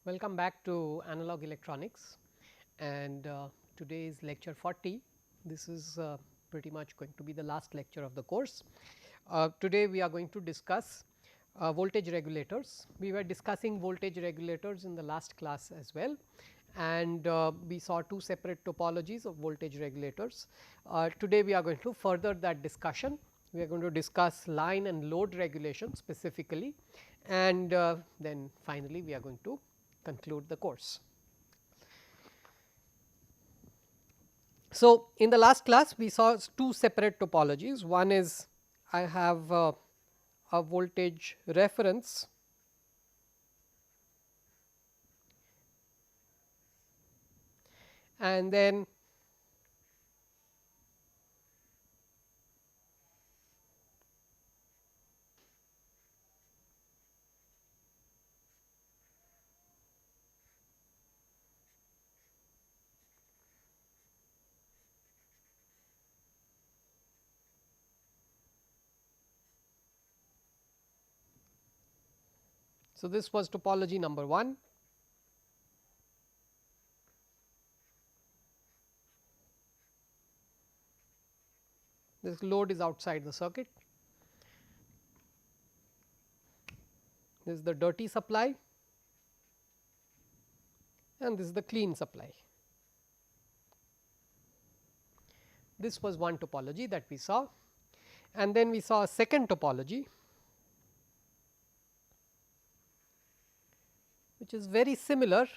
Welcome back to analog electronics, and today is lecture 40. This is pretty much going to be the last lecture of the course. Today we are going to discuss voltage regulators. We were discussing voltage regulators in the last class as well, and we saw two separate topologies of voltage regulators. Today we are going to further that discussion. We are going to discuss line and load regulation specifically, and then finally we are going to conclude the course. So, in the last class we saw two separate topologies. One is I have a voltage reference and then so this was topology number 1. This load is outside the circuit. This is the dirty supply and this is the clean supply. This was one topology that we saw, and then we saw a second topology which is very similar,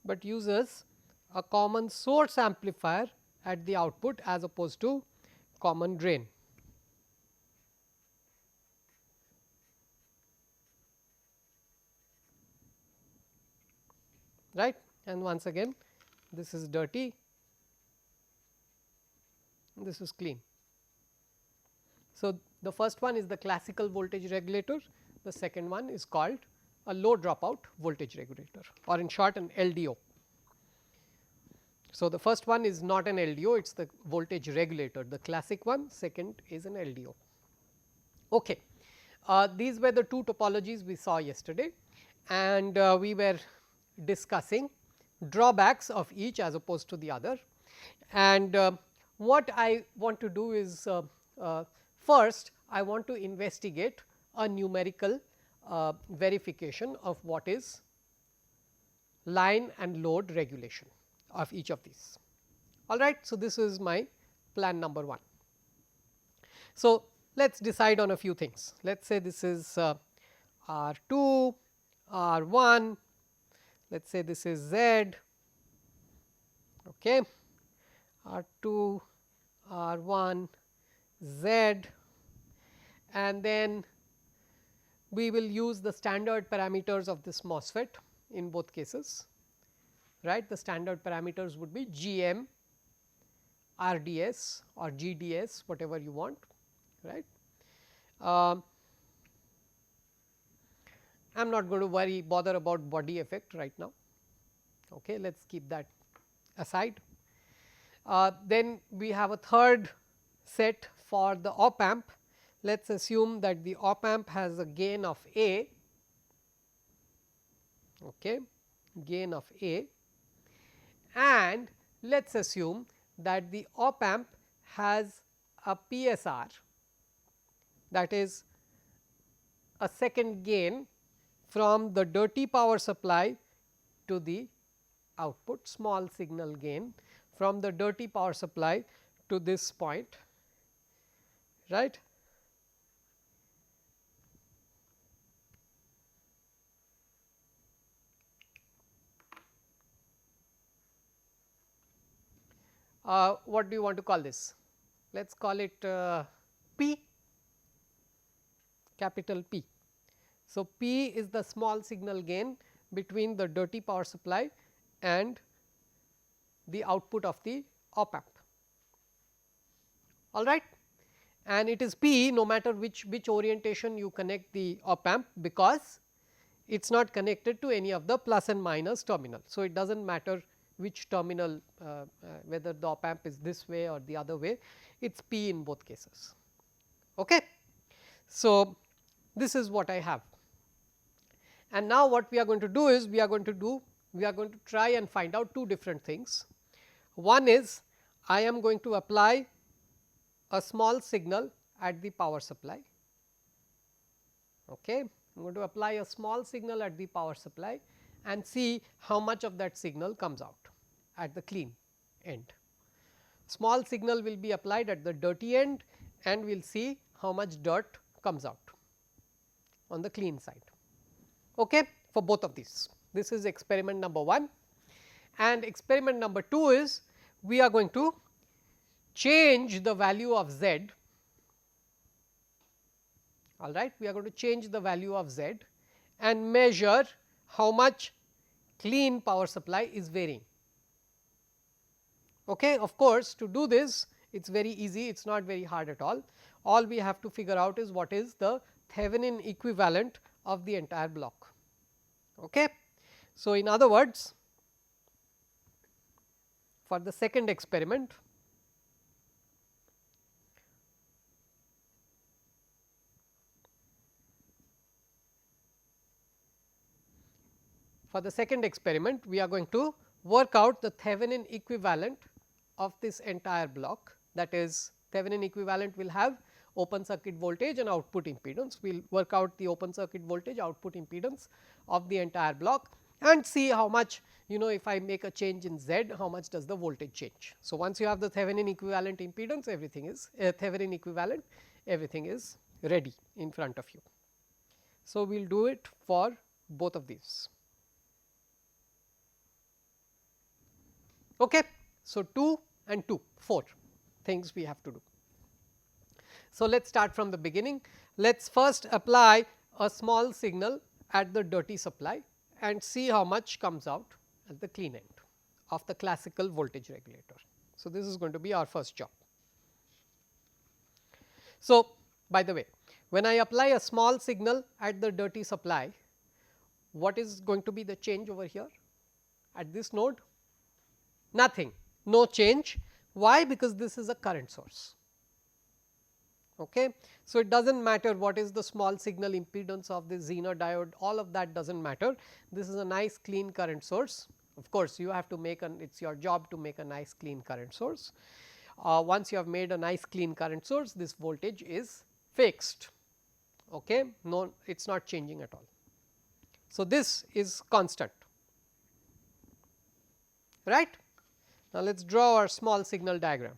but uses a common source amplifier at the output as opposed to common drain. Right, and once again this is dirty, this is clean. So, the first one is the classical voltage regulator, the second one is called a low dropout voltage regulator, or in short an LDO. So, the first one is not an LDO, it is the voltage regulator, the classic one, second is an LDO. Okay. These were the two topologies we saw yesterday, and we were discussing drawbacks of each as opposed to the other. And what I want to do is first I want to investigate a numerical verification of what is line and load regulation of each of these. All right. So, this is my plan number 1. So, let us decide on a few things. Let us say this is R 2, R 1, let us say this is Z, okay. R 2, R 1, Z, and then we will use the standard parameters of this MOSFET in both cases, right. The standard parameters would be GM, RDS or GDS, whatever you want, right. I am not going to bother about body effect right now, okay. Let us keep that aside. Then we have a third set for the op amp. Let us assume that the op amp has a gain of A, okay, gain of A, and let us assume that the op amp has a PSR, that is a second gain from the dirty power supply to the output, small signal gain from the dirty power supply to this point, right. What do you want to call this? Let us call it P, capital P. So, P is the small signal gain between the dirty power supply and the output of the op amp. all right, and it is P no matter which orientation you connect the op amp, because it is not connected to any of the plus and minus terminal. So, it does not matter which terminal, whether the op amp is this way or the other way, it is P in both cases. Okay. So, this is what I have, and now what we are going to do is we are going to try and find out two different things. One is I am going to apply a small signal at the power supply. Okay. I am going to apply a small signal at the power supply and see how much of that signal comes out at the clean end. Small signal will be applied at the dirty end and we will see how much dirt comes out on the clean side, okay, for both of these. This is experiment number 1, and experiment number 2 is we are going to change the value of Z. All right, we are going to change the value of Z and measure how much clean power supply is varying. Okay. Of course, to do this it is very easy, it is not very hard at all. All we have to figure out is what is the Thevenin equivalent of the entire block. Okay. So, in other words, for the second experiment, we are going to work out the Thevenin equivalent of this entire block, that is Thevenin equivalent will have open circuit voltage and output impedance. We will work out the open circuit voltage, output impedance of the entire block and see how much, if I make a change in Z, how much does the voltage change. So, once you have the Thevenin equivalent impedance, everything is Thevenin equivalent, everything is ready in front of you. So, we will do it for both of these. Okay. So, 2 and 2, 4 things we have to do. So, let us start from the beginning. Let us first apply a small signal at the dirty supply and see how much comes out at the clean end of the classical voltage regulator. So, this is going to be our first job. So, by the way, when I apply a small signal at the dirty supply, what is going to be the change over here at this node? Nothing, no change. Why? Because this is a current source. Okay. So, it does not matter what is the small signal impedance of the Zener diode, all of that does not matter. This is a nice clean current source. Of course, you have to make it is your job to make a nice clean current source. Once you have made a nice clean current source, this voltage is fixed. Okay. No, it is not changing at all. So, this is constant, right. Now, let us draw our small signal diagram.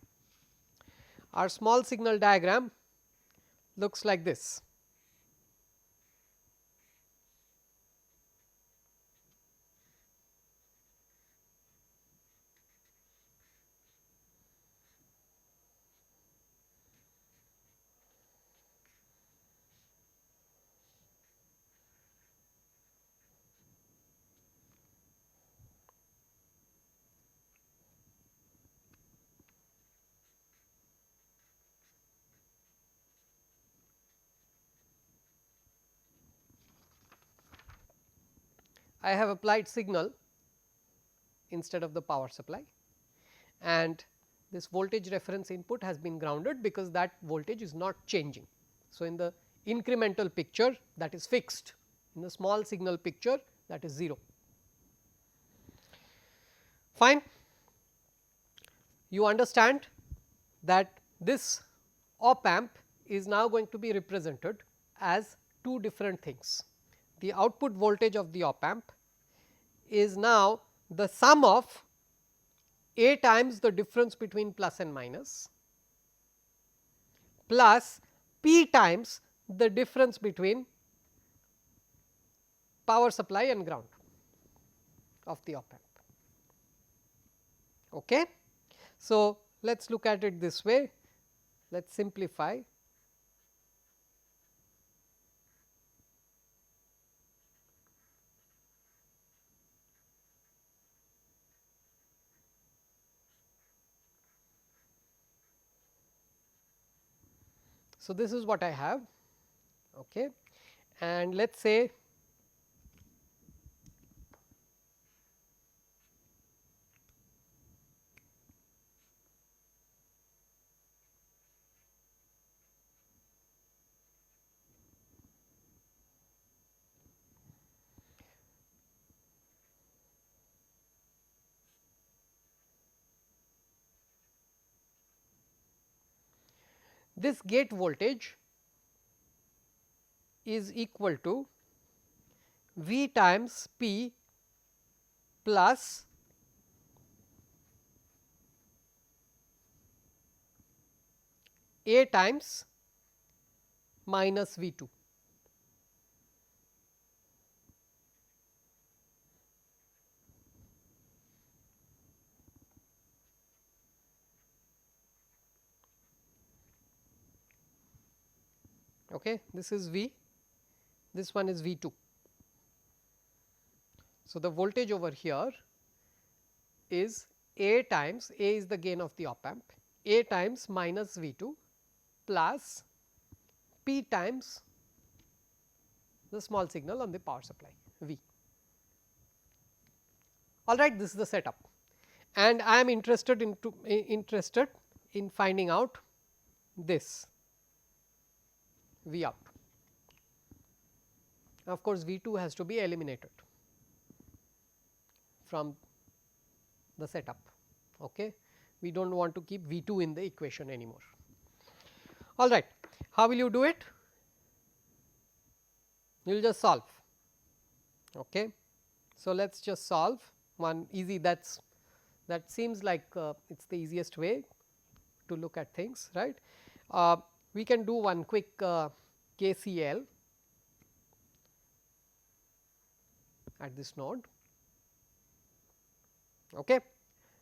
Our small signal diagram looks like this. I have applied signal instead of the power supply, and this voltage reference input has been grounded because that voltage is not changing. So, in the incremental picture that is fixed, in the small signal picture that is 0. Fine. You understand that this op amp is now going to be represented as two different things. The output voltage of the op amp is now the sum of A times the difference between plus and minus plus P times the difference between power supply and ground of the op amp. Okay. So, let us look at it this way, let us simplify. So, this is what I have, okay. And let us say this gate voltage is equal to V times P plus A times minus V 2. Okay. This is V, this one is V 2. So, the voltage over here is A times, A is the gain of the op amp, A times minus V 2 plus P times the small signal on the power supply V. All right, this is the setup, and I am interested in finding out this V out. Of course, V 2 has to be eliminated from the setup. Okay. We do not want to keep V 2 in the equation anymore. All right. How will you do it? You will just solve. Okay. So, let us just solve one easy, that seems like it is the easiest way to look at things, right. We can do one quick KCL at this node. Okay.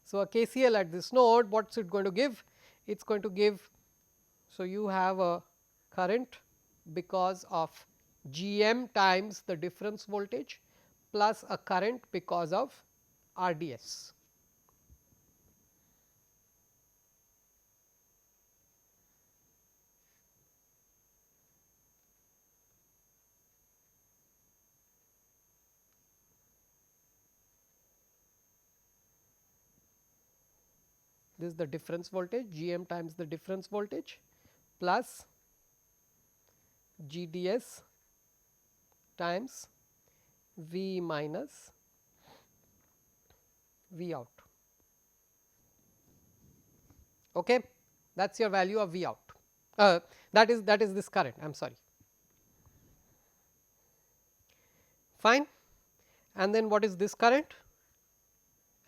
So, a KCL at this node, what is it going to give? It is going to give, so you have a current because of GM times the difference voltage plus a current because of RDS. This is the difference voltage, GM times the difference voltage plus GDS times V minus V out. Okay. That is your value of V out. That is this current, I am sorry. Fine. And then what is this current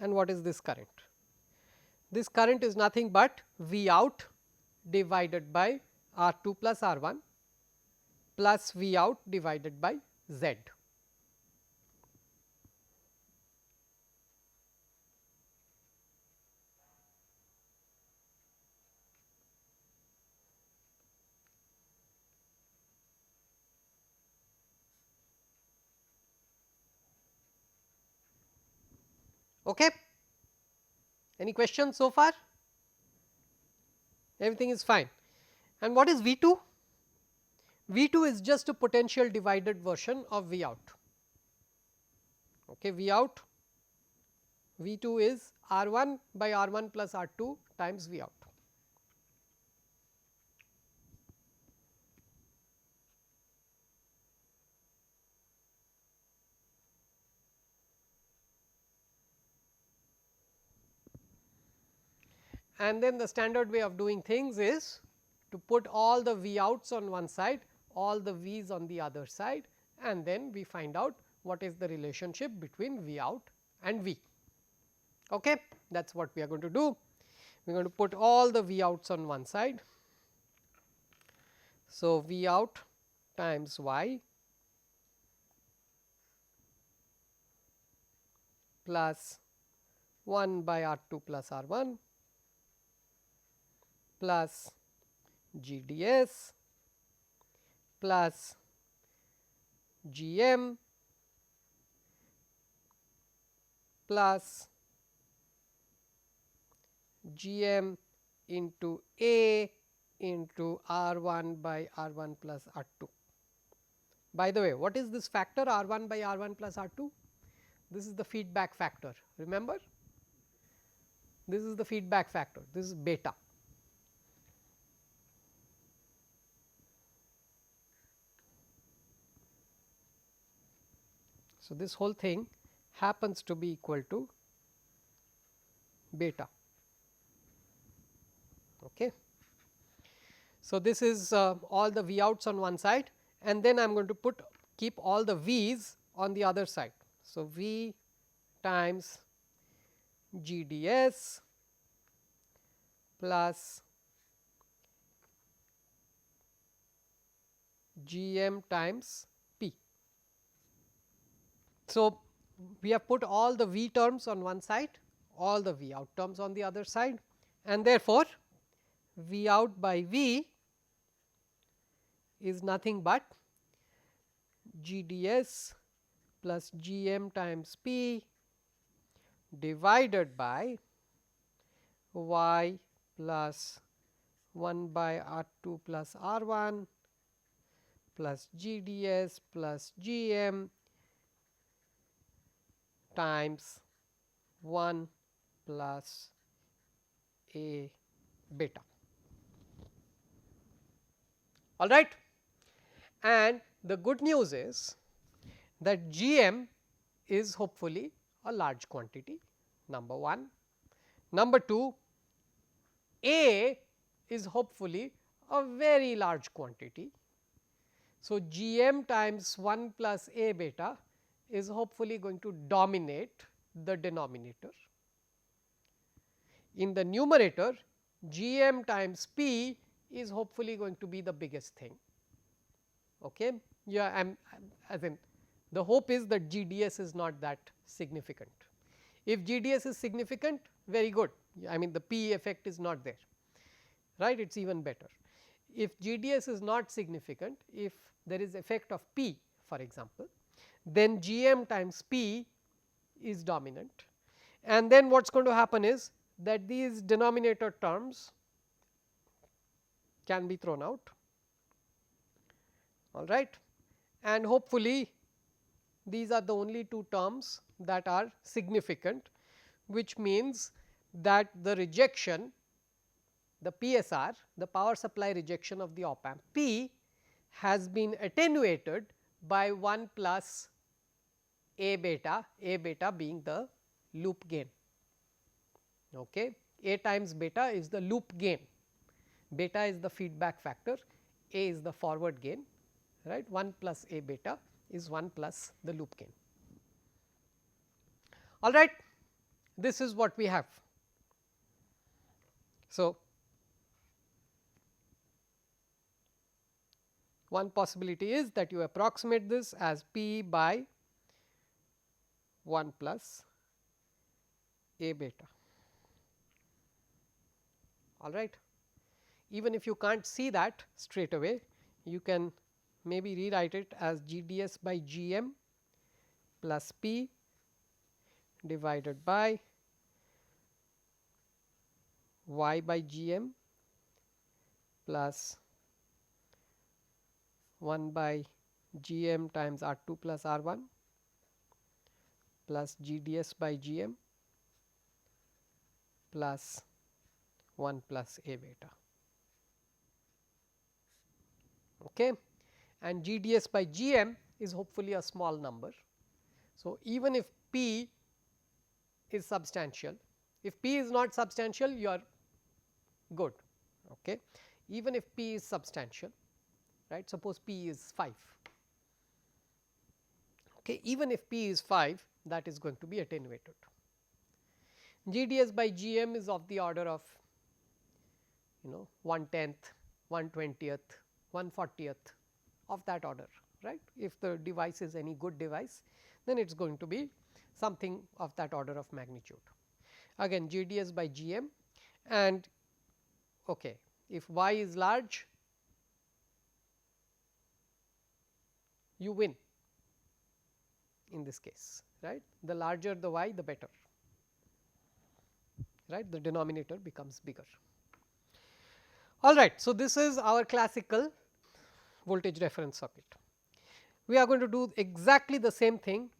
and what is this current? This current is nothing but V out divided by R 2 plus R 1 plus V out divided by Z. Okay. Any questions so far? Everything is fine. And what is V 2? V 2 is just a potential divided version of V out. Okay, V out, V 2 is R 1 by R 1 plus R 2 times V out. And then the standard way of doing things is to put all the V outs on one side, all the V's on the other side, and then we find out what is the relationship between V out and V. Okay. That is what we are going to do. We are going to put all the V outs on one side. So, V out times Y plus 1 by R 2 plus R 1 plus GDS plus GM plus GM into A into R1 by R1 plus R2. By the way, what is this factor R1 by R1 plus R2? This is the feedback factor, remember, this is the feedback factor, this is beta. So, this whole thing happens to be equal to beta. Okay. So, this is all the V outs on one side, and then I am going to keep all the V's on the other side. So, V times GDS plus GM times P. So, we have put all the V terms on one side, all the V out terms on the other side, and therefore, V out by V is nothing but GDS plus GM times P divided by Y plus 1 by R2 plus R1 plus GDS plus GM times 1 plus A beta. All right. And the good news is that GM is hopefully a large quantity, number 1. Number 2, A is hopefully a very large quantity. So, GM times 1 plus A beta is hopefully going to dominate the denominator. In the numerator, GM times P is hopefully going to be the biggest thing. Okay. Yeah, as in the hope is that GDS is not that significant. If GDS is significant, very good, I mean the P effect is not there, right, it is even better. If GDS is not significant, if there is effect of P for example, then GM times P is dominant, and then what is going to happen is that these denominator terms can be thrown out, all right, and hopefully these are the only two terms that are significant, which means that the rejection, the PSR, the power supply rejection of the op amp P has been attenuated by 1 plus A beta being the loop gain. Okay. A times beta is the loop gain, beta is the feedback factor, A is the forward gain, right. 1 plus A beta is 1 plus the loop gain. All right, this is what we have. So, one possibility is that you approximate this as P by 1 plus A beta, all right. Even if you can't see that straight away, you can maybe rewrite it as GDS by GM plus P divided by Y by GM plus 1 by GM times R2 plus R1 plus GDS by GM plus 1 plus A beta. Okay. And GDS by GM is hopefully a small number. So, even if P is substantial, if P is not substantial, you are good. Okay. Even if P is substantial, right, suppose P is 5. Okay. Even if P is 5, that is going to be attenuated. GDS by GM is of the order of 1/10th, 1/20th, 1/40th of that order, right. If the device is any good device, then it is going to be something of that order of magnitude. Again GDS by GM, and okay, if Y is large, you win in this case, right. The larger the Y, the better, right, the denominator becomes bigger. Alright, so this is our classical voltage reference circuit. We are going to do exactly the same thing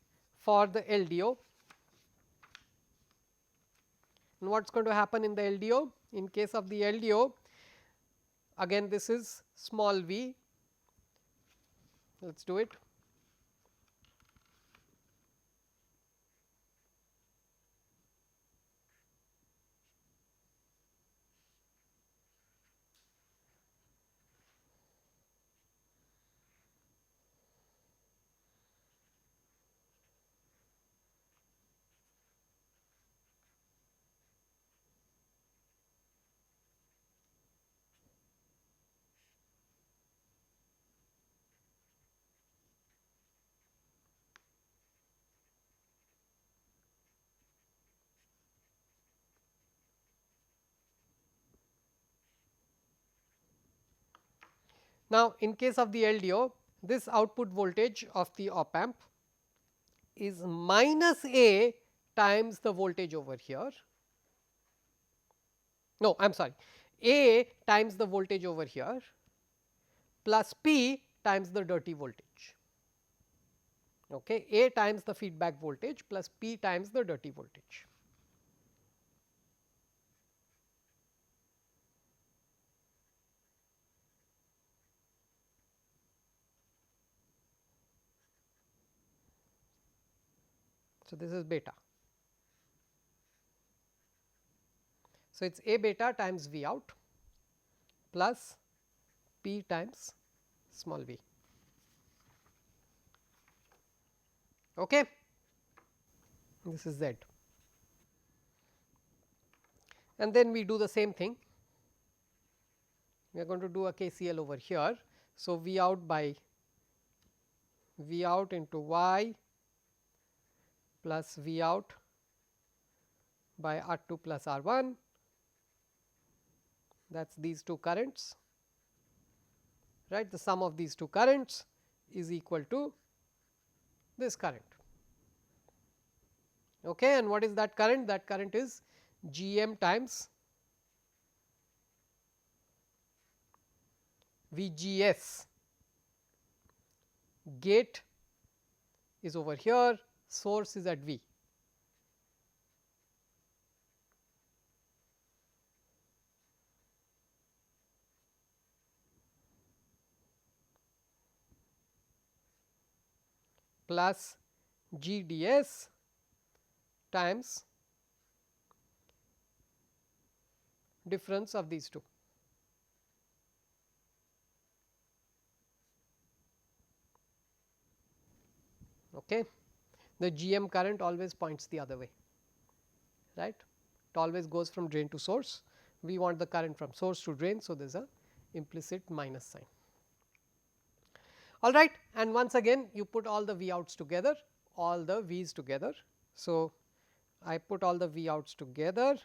for the LDO. And what is going to happen in the LDO? In case of the LDO, again this is small v, let us do it. Now, in case of the LDO, this output voltage of the op amp is minus A times the voltage over here. No, I am sorry, A times the voltage over here plus P times the dirty voltage. Okay. A times the feedback voltage plus P times the dirty voltage. So, this is beta. So, it is A beta times V out plus P times small v. Okay. This is Z. And then we do the same thing. We are going to do a KCL over here. So, V out by V out into Y plus V out by R 2 plus R 1, that is these two currents, right. The sum of these two currents is equal to this current. Okay. And what is that current? That current is GM times VGS. Gate is over here, source is at V. Plus GDS times difference of these two. Okay. The GM current always points the other way, right. It always goes from drain to source. We want the current from source to drain. So, there is a implicit minus sign. All right. And once again you put all the V outs together, all the V's together. So, I put all the V outs together.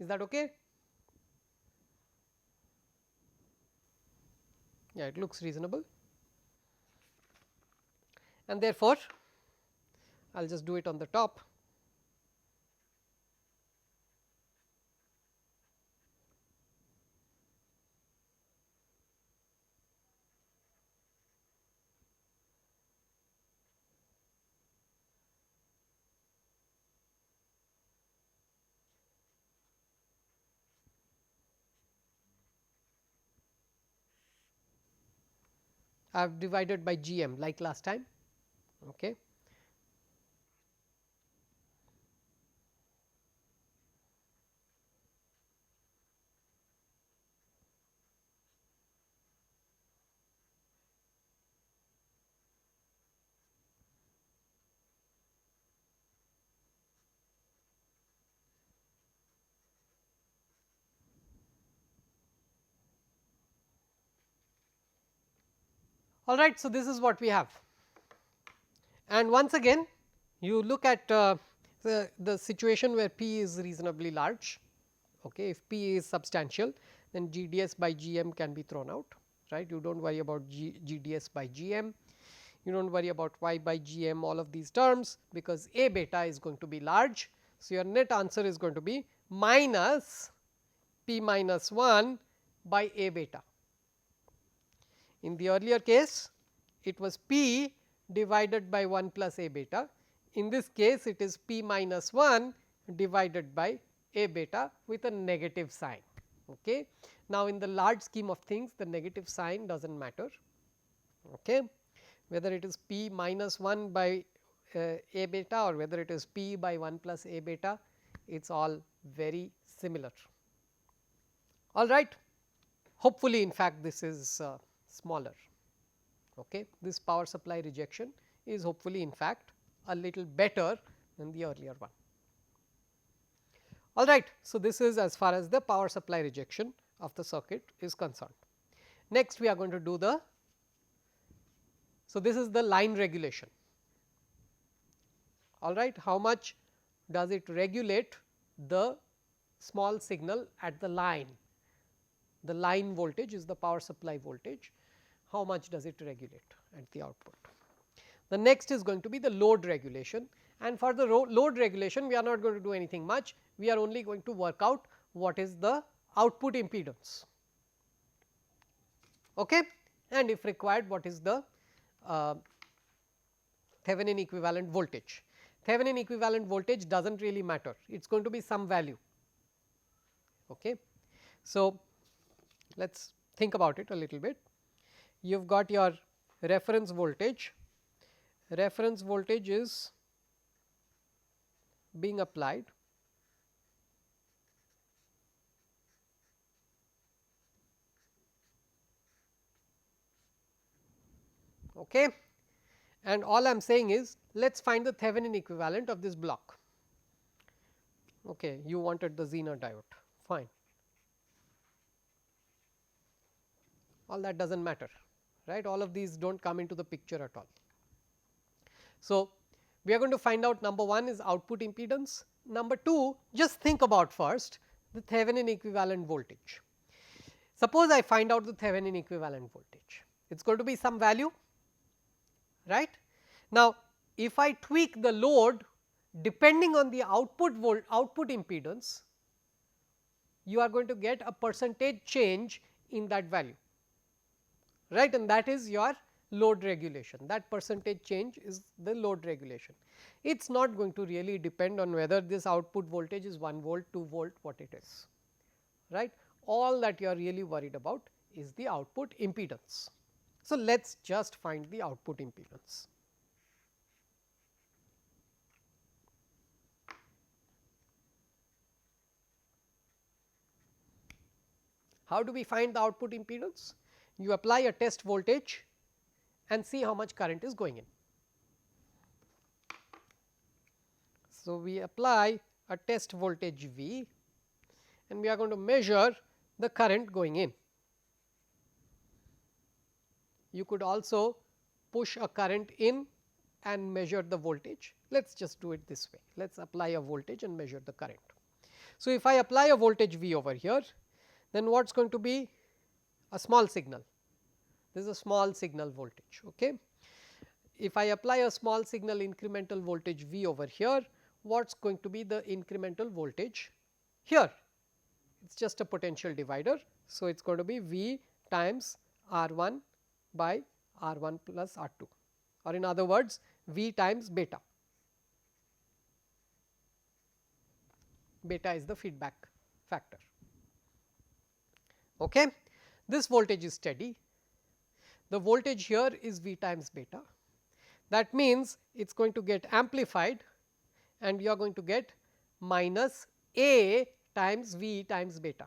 Is that okay? Yeah, it looks reasonable. And therefore, I will just do it on the top. I have divided by GM like last time. Okay. Alright, so this is what we have, and once again you look at the situation where P is reasonably large. Okay. If P is substantial, then GDS by GM can be thrown out, right. You do not worry about GDS by GM, you do not worry about Y by GM, all of these terms, because A beta is going to be large. So, your net answer is going to be minus P minus 1 by A beta. In the earlier case, it was P divided by 1 plus A beta. In this case, it is P minus 1 divided by A beta with a negative sign. Okay. Now, in the large scheme of things, the negative sign does not matter. Okay. Whether it is P minus 1 by A beta or whether it is P by 1 plus A beta, it is all very similar. All right. Hopefully, in fact, this is smaller. Okay. This power supply rejection is hopefully in fact a little better than the earlier one. All right. So, this is as far as the power supply rejection of the circuit is concerned. Next, we are going to do the, so this is the line regulation. All right. How much does it regulate the small signal at the line? The line voltage is the power supply voltage. How much does it regulate at the output? The next is going to be the load regulation, and for the load regulation we are not going to do anything much. We are only going to work out what is the output impedance, okay, and if required what is the Thevenin equivalent voltage. Thevenin equivalent voltage does not really matter, it is going to be some value. Okay. So, let us think about it a little bit. You have got your reference voltage is being applied, okay, and all I am saying is let us find the Thevenin equivalent of this block. Okay, you wanted the Zener diode, fine, all that does not matter, right, all of these do not come into the picture at all. So, we are going to find out number 1 is output impedance, number 2 just think about first the Thevenin equivalent voltage. Suppose I find out the Thevenin equivalent voltage, it is going to be some value, right. Now, if I tweak the load depending on the output impedance, you are going to get a percentage change in that value, right, and that is your load regulation, that percentage change is the load regulation. It is not going to really depend on whether this output voltage is 1 volt, 2 volt, what it is, right. All that you are really worried about is the output impedance. So, let us just find the output impedance. How do we find the output impedance? You apply a test voltage and see how much current is going in. So, we apply a test voltage V and we are going to measure the current going in. You could also push a current in and measure the voltage. Let us just do it this way, let us apply a voltage and measure the current. So, if I apply a voltage V over here, then what is going to be a small signal, this is a small signal voltage. Okay. If I apply a small signal incremental voltage V over here, what is going to be the incremental voltage here? It is just a potential divider. So, it is going to be V times R1 by R1 plus R2, or in other words V times beta. Beta is the feedback factor. Okay. This voltage is steady, the voltage here is V times beta. That means, it is going to get amplified and you are going to get minus A times V times beta.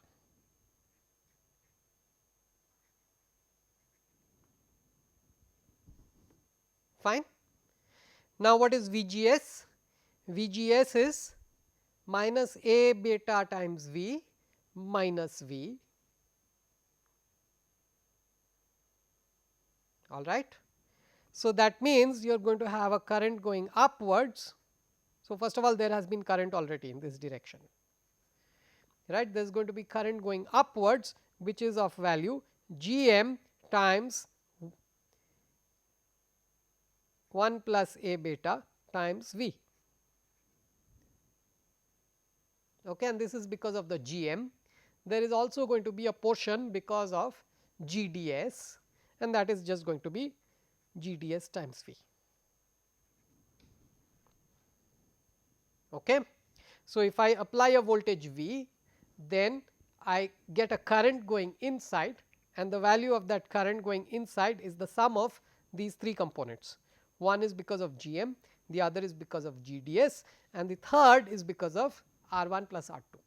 Fine. Now, what is VGS? VGS is minus A beta times V minus V. all right. So, that means you are going to have a current going upwards. So, first of all there has been current already in this direction, right. There is going to be current going upwards, which is of value G m times 1 plus A beta times V, okay, and this is because of the G m. There is also going to be a portion because of G d s, and that is just going to be G d s times V. Okay. So, if I apply a voltage V, then I get a current going inside, and the value of that current going inside is the sum of these three components. One is because of G m, the other is because of G d s, and the third is because of R 1 plus R 2.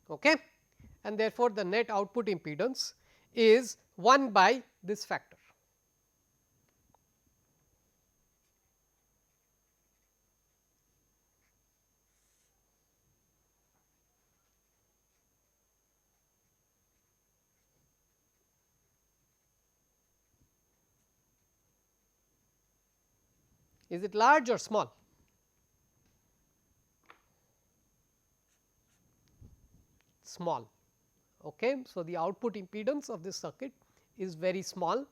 Okay. And therefore, the net output impedance is 1 by this factor. Is it large or small? Small. Okay. So, the output impedance of this circuit is very small.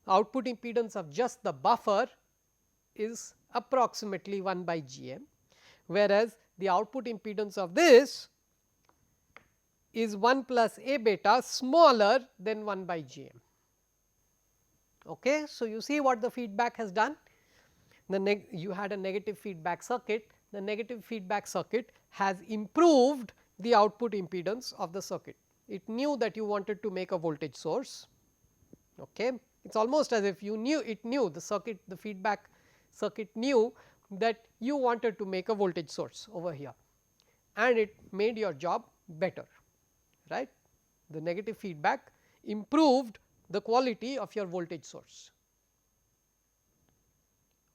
The output impedance of just the buffer is approximately 1 by G m, whereas the output impedance of this is 1 plus A beta smaller than 1 by G m. Okay. So, you see what the feedback has done. You had a negative feedback circuit, the negative feedback circuit has improved the output impedance of the circuit. It knew that you wanted to make a voltage source. Okay. It is almost as if it knew the circuit, the feedback circuit knew that you wanted to make a voltage source over here, and it made your job better, right. The negative feedback improved the quality of your voltage source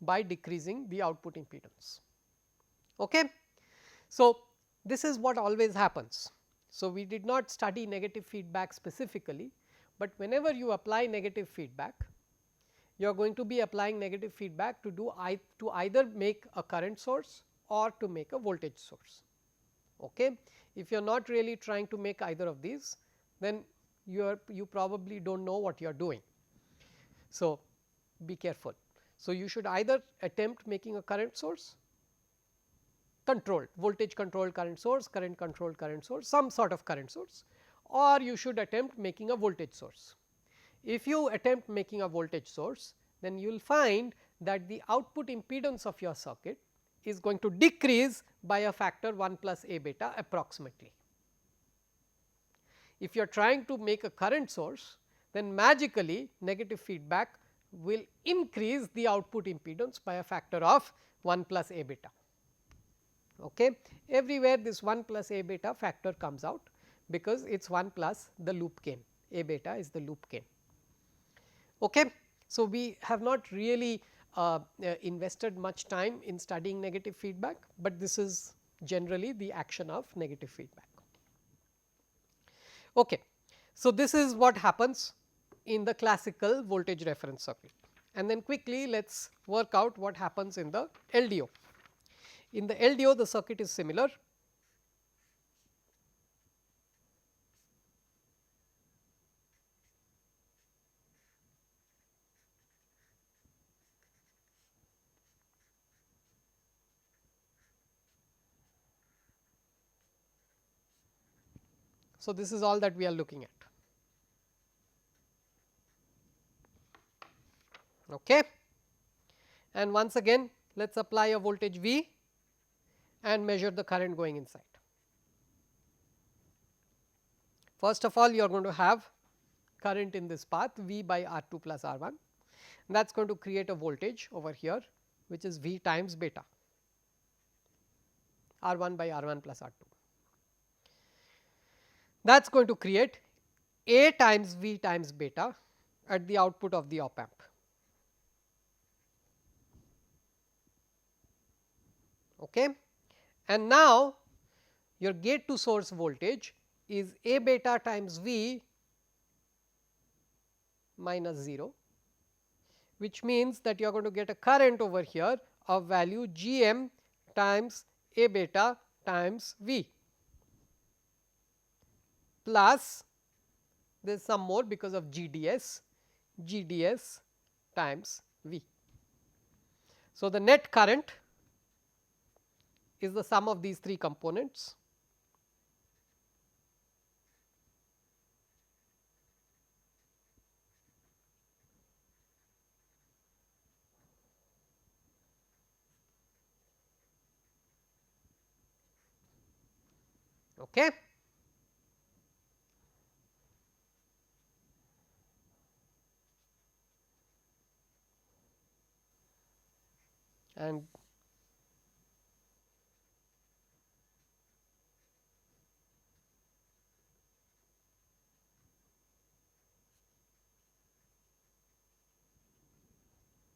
by decreasing the output impedance. Okay. So, this is what always happens. So, we did not study negative feedback specifically, but whenever you apply negative feedback, you are going to be applying negative feedback to either make a current source or to make a voltage source. Okay. If you are not really trying to make either of these, then you probably do not know what you are doing. So, be careful. So, you should either attempt making a current source, controlled voltage controlled current source, current controlled current source, some sort of current source, or you should attempt making a voltage source. If you attempt making a voltage source, then you will find that the output impedance of your circuit is going to decrease by a factor 1 plus A beta approximately. If you are trying to make a current source, then magically negative feedback will increase the output impedance by a factor of 1 plus A beta. Okay. Everywhere this 1 plus A beta factor comes out, because it is 1 plus the loop gain, A beta is the loop gain. Okay. So, we have not really invested much time in studying negative feedback, but this is generally the action of negative feedback. Okay. So, this is what happens in the classical voltage reference circuit, and then quickly let us work out what happens in the LDO. In the LDO, the circuit is similar. So, this is all that we are looking at. Okay. And once again, let us apply a voltage V and measure the current going inside. First of all, you are going to have current in this path V by R 2 plus R 1, that is going to create a voltage over here, which is V times beta. R 1 by R 1 plus R 2. That is going to create A times V times beta at the output of the op amp. Okay. And now your gate to source voltage is A beta times V minus 0, which means that you are going to get a current over here of value G m times A beta times V plus there is some more because of GDS times V. So, the net current is the sum of these three components. Okay. And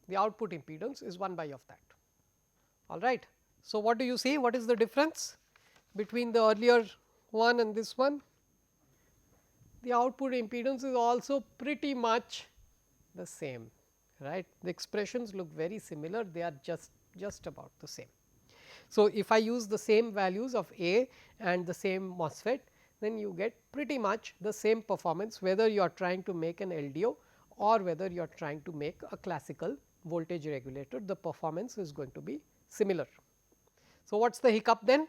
the output impedance is 1 by of that. All right. So, what do you see? What is the difference between the earlier one and this one? The output impedance is also pretty much the same, right. The expressions look very similar, they are just about the same. So, if I use the same values of A and the same MOSFET, then you get pretty much the same performance, whether you are trying to make an LDO or whether you are trying to make a classical voltage regulator, the performance is going to be similar. So, what is the hiccup then?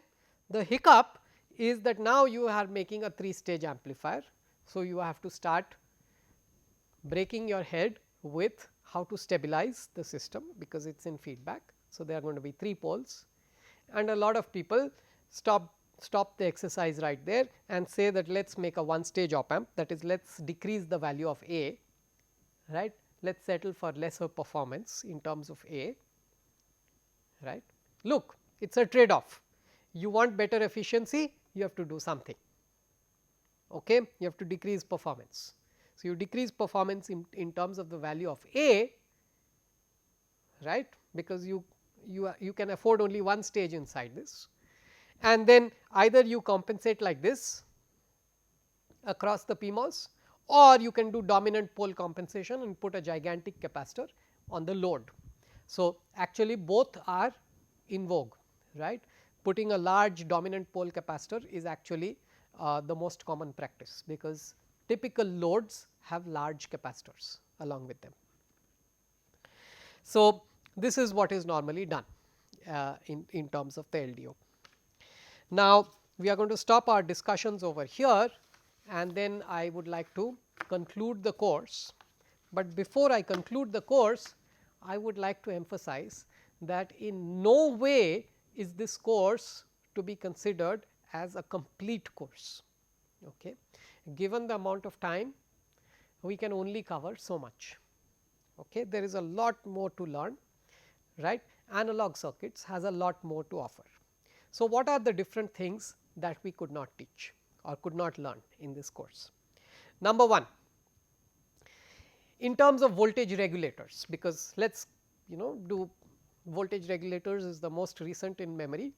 The hiccup is that now you are making a 3 stage amplifier. So, you have to start breaking your head with how to stabilize the system, because it is in feedback. So, there are going to be 3 poles, and a lot of people stop the exercise right there and say that let us make a 1 stage op amp, that is let us decrease the value of A, right. Let us settle for lesser performance in terms of A, right. Look, it is a trade off. You want better efficiency, you have to do something. Okay. You have to decrease performance. So, you decrease performance in terms of the value of A, right, because you can afford only 1 stage inside this, and then either you compensate like this across the PMOS, or you can do dominant pole compensation and put a gigantic capacitor on the load. So, actually both are in vogue, right. Putting a large dominant pole capacitor is actually the most common practice, because typical loads have large capacitors along with them. So, this is what is normally done in terms of the LDO. Now, we are going to stop our discussions over here, and then I would like to conclude the course. But before I conclude the course, I would like to emphasize that in no way is this course to be considered as a complete course. Okay. Given the amount of time, we can only cover so much. Okay. There is a lot more to learn, right. Analog circuits has a lot more to offer. So, what are the different things that we could not teach or could not learn in this course? Number 1, in terms of voltage regulators, because let us do voltage regulators is the most recent in memory.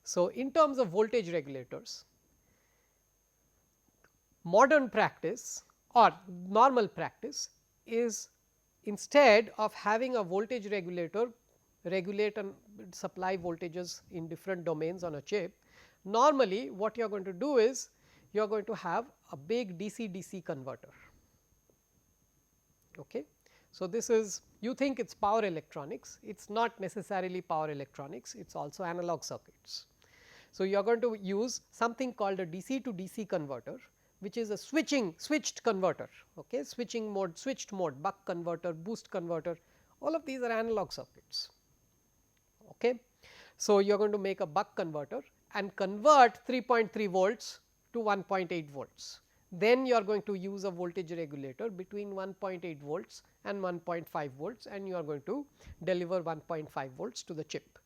So, in terms of voltage regulators, modern practice or normal practice is, instead of having a voltage regulator regulate and supply voltages in different domains on a chip, normally what you are going to do is you are going to have a big DC-DC converter. Okay. So, this is, you think it is power electronics, it is not necessarily power electronics, it is also analog circuits. So, you are going to use something called a DC to DC converter, which is a switched converter, okay, switching mode, switched mode, buck converter, boost converter, all of these are analog circuits. Okay. So, you are going to make a buck converter and convert 3.3 volts to 1.8 volts. Then you are going to use a voltage regulator between 1.8 volts and 1.5 volts, and you are going to deliver 1.5 volts to the chip,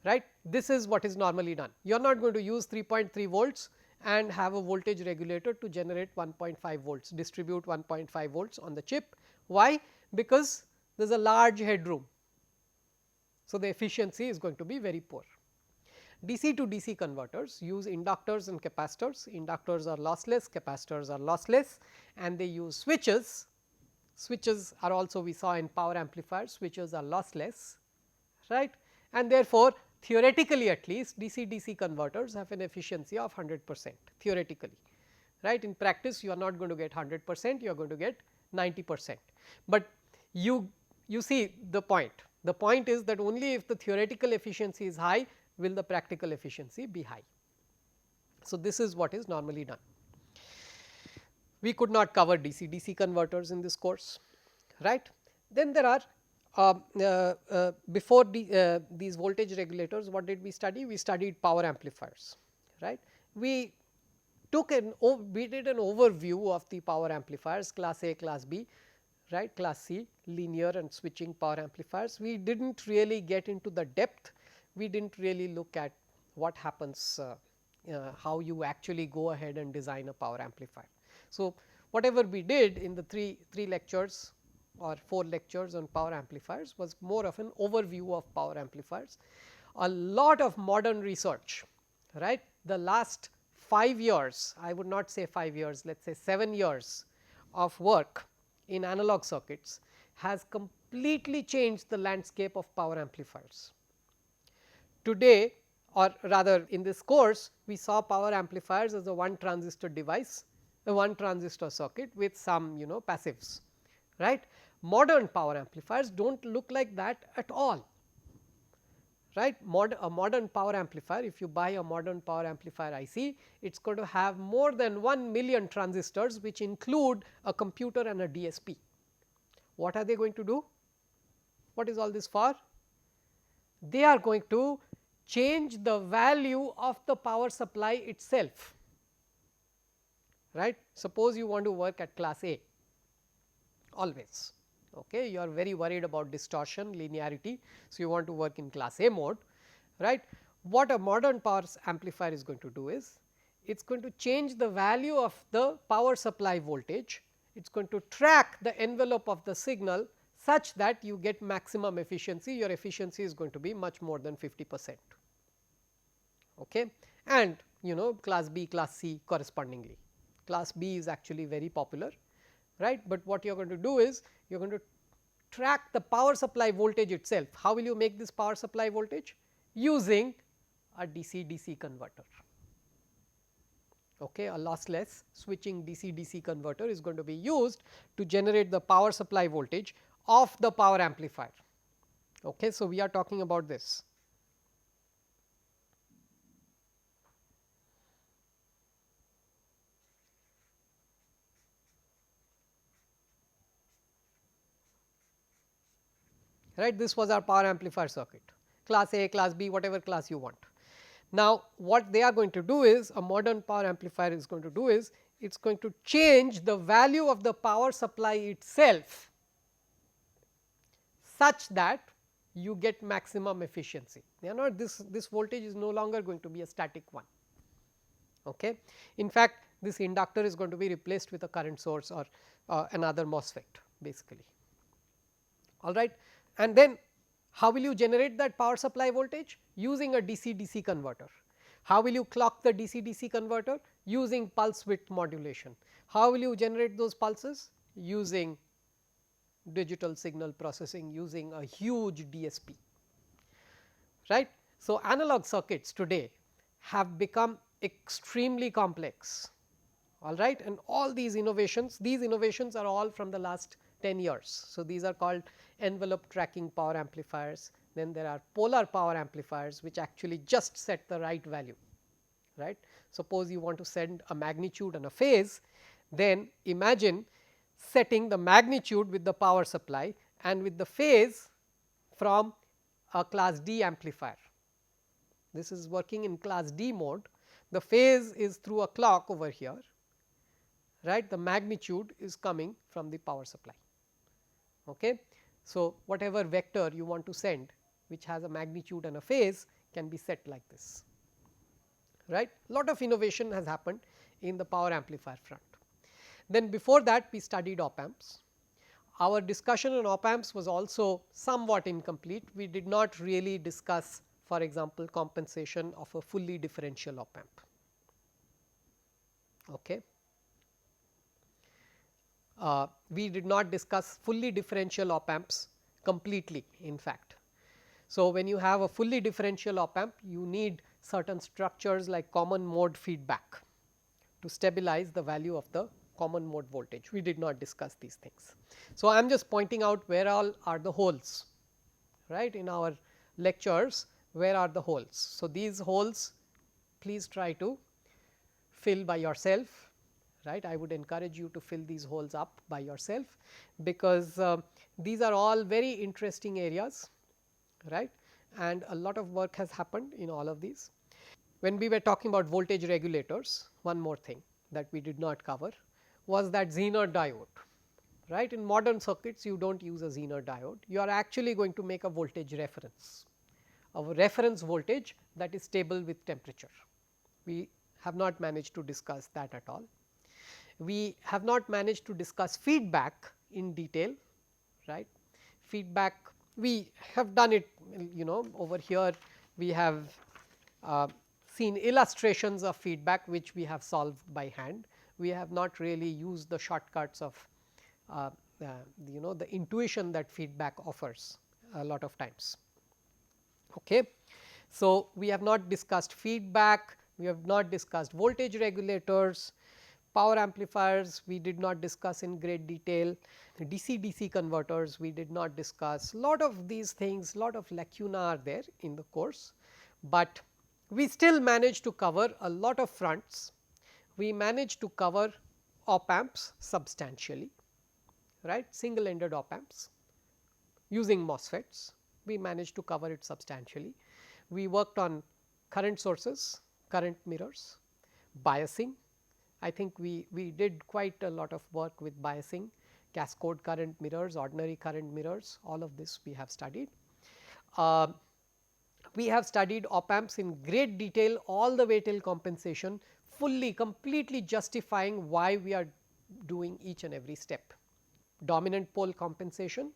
right. This is what is normally done. You are not going to use 3.3 volts and have a voltage regulator to generate 1.5 volts, distribute 1.5 volts on the chip. Why? Because there is a large headroom. So, the efficiency is going to be very poor. DC to DC converters use inductors and capacitors. Inductors are lossless, capacitors are lossless, and they use switches. Switches are also, we saw in power amplifiers, switches are lossless, right, and therefore, theoretically at least DC converters have an efficiency of 100% theoretically, right. In practice, you are not going to get 100%, you are going to get 90%, but you see the point. The point is that only if the theoretical efficiency is high will the practical efficiency be high. So, this is what is normally done. We could not cover DC converters in this course, right. Then there are before these voltage regulators, what did we study? We studied power amplifiers, right. We did an overview of the power amplifiers, class A, class B, right, class C, linear and switching power amplifiers. We did not really get into the depth, we did not really look at what happens, how you actually go ahead and design a power amplifier. So, whatever we did in the three lectures or 4 lectures on power amplifiers was more of an overview of power amplifiers. A lot of modern research, right, the last 5 years, I would not say 5 years, let us say 7 years of work in analog circuits has completely changed the landscape of power amplifiers. Today, or rather in this course, we saw power amplifiers as a one transistor device, a one transistor circuit with some passives, right. Modern power amplifiers do not look like that at all, right. A modern power amplifier, if you buy a modern power amplifier IC, it is going to have more than 1,000,000 transistors, which include a computer and a DSP. What are they going to do? What is all this for? They are going to change the value of the power supply itself, right. Suppose you want to work at class A always, okay. You are very worried about distortion, linearity. So, you want to work in class A mode, right. What a modern power amplifier is going to do is, it is going to change the value of the power supply voltage, it is going to track the envelope of the signal such that you get maximum efficiency, your efficiency is going to be much more than 50%, okay. And class B, class C correspondingly. Class B is actually very popular, right, but what you are going to do is, you are going to track the power supply voltage itself. How will you make this power supply voltage? Using a DC converter, okay. A lossless switching DC converter is going to be used to generate the power supply voltage of the power amplifier, okay. So, we are talking about this. Right, this was our power amplifier circuit, class A, class B, whatever class you want. Now, what they are going to do is, a modern power amplifier is going to do is, it is going to change the value of the power supply itself such that you get maximum efficiency. They are not, this voltage is no longer going to be a static one, okay. In fact, this inductor is going to be replaced with a current source or another MOSFET basically, all right. And then how will you generate that power supply voltage? Using a DC converter. How will you clock the DC converter? Using pulse width modulation. How will you generate those pulses? Using digital signal processing, using a huge DSP, right. So, analog circuits today have become extremely complex, all right, and all these innovations are all from the last 10 years. So, these are called envelope tracking power amplifiers. Then there are polar power amplifiers, which actually just set the right value, right. Suppose you want to send a magnitude and a phase, then imagine setting the magnitude with the power supply and with the phase from a class D amplifier. This is working in class D mode, the phase is through a clock over here, right. The magnitude is coming from the power supply, okay. So, whatever vector you want to send, which has a magnitude and a phase, can be set like this, right. Lot of innovation has happened in the power amplifier front. Then before that we studied op amps. Our discussion on op amps was also somewhat incomplete. We did not really discuss, for example, compensation of a fully differential op amp. Okay. We did not discuss fully differential op amps completely, in fact. So, when you have a fully differential op amp, you need certain structures like common mode feedback to stabilize the value of the common mode voltage. We did not discuss these things. So, I am just pointing out where all are the holes, right, in our lectures, where are the holes. So, these holes please try to fill by yourself, right. I would encourage you to fill these holes up by yourself, because these are all very interesting areas, right, and a lot of work has happened in all of these. When we were talking about voltage regulators, one more thing that we did not cover was that Zener diode, right. In modern circuits you do not use a Zener diode, you are actually going to make a voltage reference, a reference voltage that is stable with temperature. We have not managed to discuss that at all. We have not managed to discuss feedback in detail, right. Feedback we have done it, over here we have seen illustrations of feedback which we have solved by hand. We have not really used the shortcuts of the intuition that feedback offers a lot of times. Okay. So, we have not discussed feedback, we have not discussed voltage regulators, power amplifiers we did not discuss in great detail, DC converters we did not discuss. Lot of these things, lot of lacuna are there in the course, but we still managed to cover a lot of fronts. We managed to cover op amps substantially, right, single ended op amps using MOSFETs, we managed to cover it substantially. We worked on current sources, current mirrors, biasing. I think we did quite a lot of work with biasing, cascode current mirrors, ordinary current mirrors, all of this we have studied. We have studied op amps in great detail all the way till compensation, fully completely justifying why we are doing each and every step. Dominant pole compensation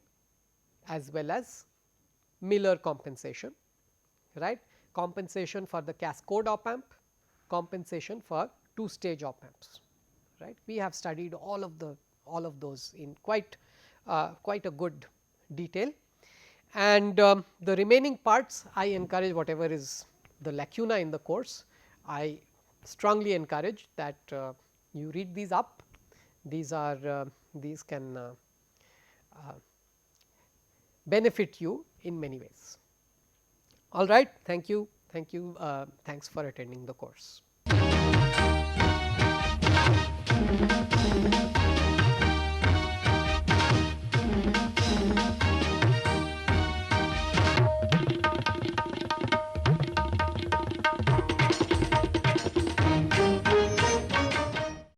as well as Miller compensation, right, compensation for the cascode op amp, compensation for two stage op amps, right. We have studied all of those in quite a good detail, and the remaining parts I encourage, whatever is the lacuna in the course, I strongly encourage that you read these up. These are these can benefit you in many ways. All right, thank you, thanks for attending the course.